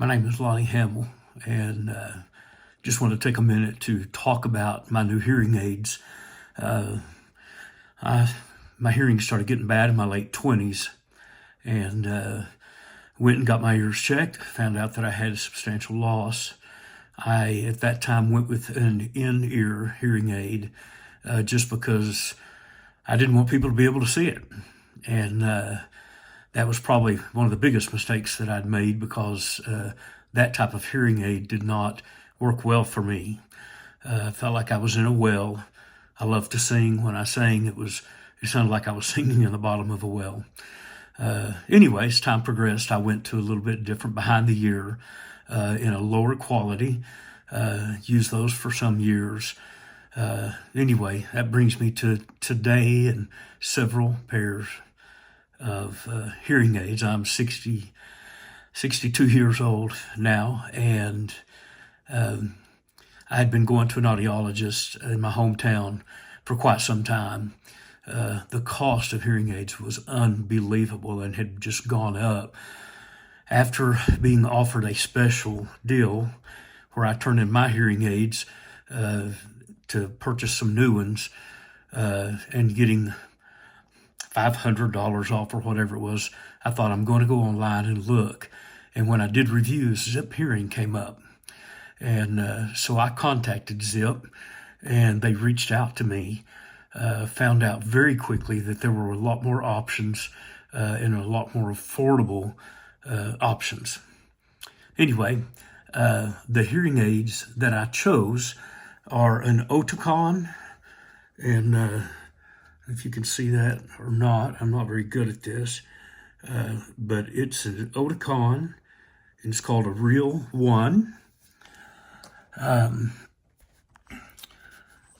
My name is Lonnie H, and just want to take a minute to talk about my new hearing aids. Uh, my hearing started getting bad in my late 20s, and went and got my ears checked, found out that I had a substantial loss. I, at that time, went with an in-ear hearing aid just because I didn't want people to be able to see it. And that was probably one of the biggest mistakes that I'd made, because that type of hearing aid did not work well for me. I felt like I was in a well. I loved to sing. When I sang, it sounded like I was singing in the bottom of a well. Anyway, as time progressed, I went to a little bit different behind the ear in a lower quality. Used those for some years. Anyway, that brings me to today and several pairs of hearing aids. I'm 62 years old now, and I had been going to an audiologist in my hometown for quite some time. The cost of hearing aids was unbelievable and had just gone up. After being offered a special deal where I turned in my hearing aids to purchase some new ones and getting $500 off or whatever it was, I thought, I'm going to go online and look. And when I did reviews, Zip Hearing came up. And so I contacted Zip, and they reached out to me. Found out very quickly that there were a lot more options and a lot more affordable options. Anyway, the hearing aids that I chose are an Oticon, and if you can see that or not, I'm not very good at this, but it's an Oticon, and it's called a Real One. The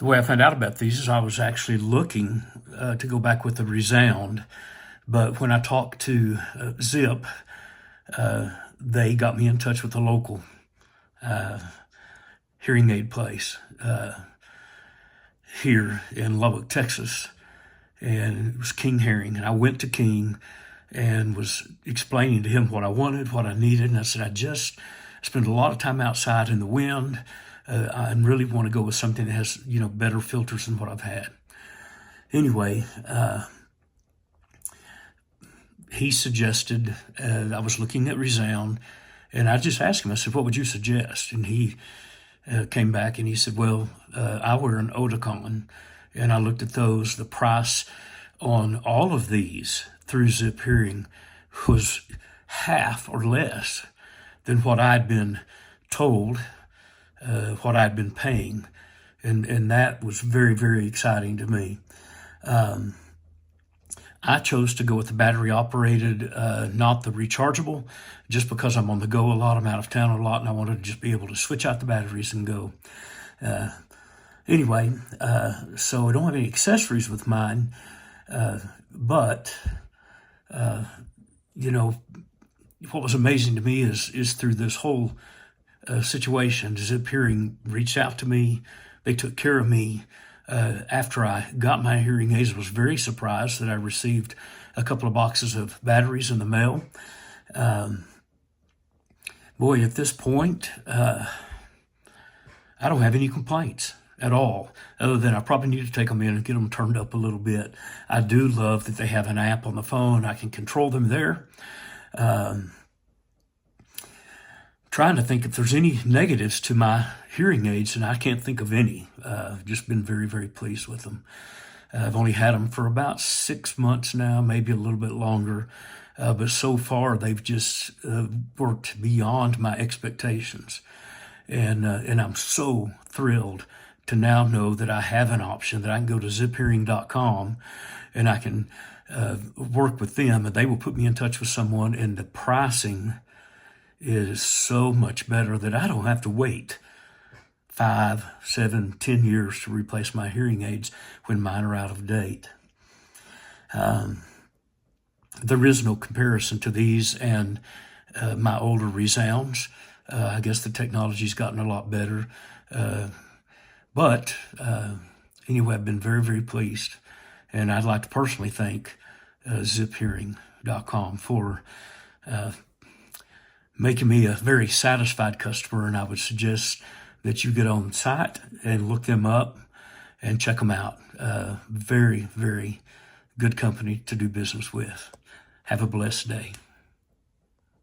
way I found out about these is I was actually looking to go back with the Resound, but when I talked to Zip, they got me in touch with a local hearing aid place here in Lubbock, Texas, and it was King Hearing. And I went to King and was explaining to him what I wanted, what I needed, and I said, I just spend a lot of time outside in the wind. I really want to go with something that has, better filters than what I've had. Anyway, he suggested, I was looking at Resound, and I just asked him, I said, what would you suggest? And he came back and he said, well, I wear an Oticon. And I looked at those. The price on all of these through Zip Hearing was half or less than what I'd been told, what I'd been paying. And that was very, very exciting to me. I chose to go with the battery operated, not the rechargeable, just because I'm on the go a lot. I'm out of town a lot, and I wanted to just be able to switch out the batteries and go. Anyway, so I don't have any accessories with mine, but what was amazing to me is through this whole situation, Zip Hearing reached out to me. They took care of me. After I got my hearing aids, I was very surprised that I received a couple of boxes of batteries in the mail. Boy, at this point, I don't have any complaints at all, other than I probably need to take them in and get them turned up a little bit. I do love that they have an app on the phone. I can control them there. Trying to think if there's any negatives to my hearing aids, and I can't think of any. I've just been very, very pleased with them. I've only had them for about 6 months now, maybe a little bit longer, but so far they've just worked beyond my expectations. And I'm so thrilled to now know that I have an option, that I can go to ziphearing.com and I can work with them, and they will put me in touch with someone, and the pricing is so much better that I don't have to wait 5, 7, 10 years to replace my hearing aids when mine are out of date. There is no comparison to these and my older Resounds. I guess the technology's gotten a lot better. But anyway, I've been very, very pleased. And I'd like to personally thank ziphearing.com for making me a very satisfied customer, and I would suggest that you get on the site and look them up and check them out. Very, very good company to do business with. Have a blessed day.